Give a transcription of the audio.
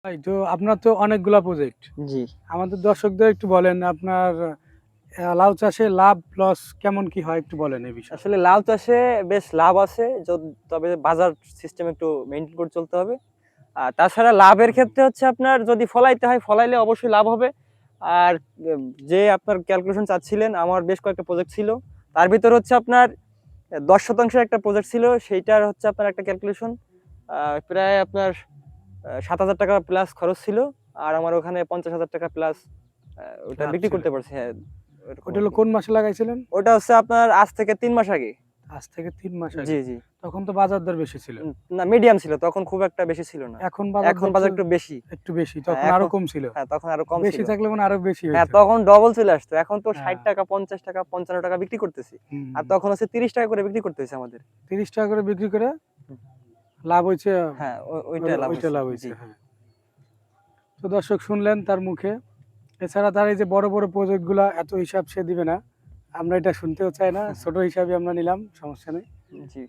ভাই তো আপনার তো অনেকগুলা প্রজেক্ট। জি। আমাদের দর্শকদের একটু বলেন আপনার লাউ চাষে লাভ লস কেমন কি হয় একটু বলেন এই বিষয়ে। আসলে লাউ চাষে বেশ লাভ আছে। তবে বাজার সিস্টেম একটু মেইনটেইন করে চলতে হবে। তাছাড়া লাভের ক্ষেত্রে হচ্ছে আপনার যদি ফলাইতে হয়, ফলাইলে অবশ্যই লাভ হবে। আর যে আপনার ক্যালকুলেশন চাচ্ছিলেন, আমার বেশ কয়েকটা প্রজেক্ট ছিল। তার ভিতর হচ্ছে আপনার ১০% একটা প্রজেক্ট ছিল। সেইটার হচ্ছে আপনার একটা ক্যালকুলেশন প্রায় আপনার ৳৭,০০০ প্লাস খরচ ছিল। আর আমার ওখানে ৳৫০,০০০ প্লাস ওটা লাভ বিক্রি ছিল। করতে পারছি। হ্যাঁ, ওরকম ওটা হলো আরকি। কোন মাসে লাগাইছিলেন? ওটা হচ্ছে আপনার আজ থেকে ৩ মাস আগে। আজ থেকে ৩ মাস জি, আগে। জি। তখন তো বাজার দর বেশি ছিল। না, মিডিয়াম ছিল। তখন খুব একটা বেশি ছিল না। এখন বাজার এখন দর তো বাজার একটু বেশি। একটু বেশি। হ্যাঁ, তখন আরো এখন কম ছিল। হ্যাঁ, তখন আরো কম বেশি ছিল। থাকলে মানে আরো বেশি হ্যাঁ, হইতো। তখন ডবল চলে আসতো। এখন তো হ্যাঁ। ৳৬০, ৳৫০, ৳৫৫ বিক্রি করতেছি। আর হুম। তখন হচ্ছে ৳৩০ করে বিক্রি করতে হইছে আমাদের। ৳৩০ করে বিক্রি করে হুম। লাভ হইছে, হ্যাঁ, ওইটা লাভ ওইটা হইছে। লাভ জি। হইছে। হ্যাঁ। তো দর্শক শুনলেন তার মুখে। এছাড়া তার এই যে বড়, বড় প্রজেক্ট গুলা এত হিসাব সে দিবে না। আমরা এটা শুনতেও চাই না। ছোট হিসাবে আমরা নিলাম, সমস্যা নেই। জি।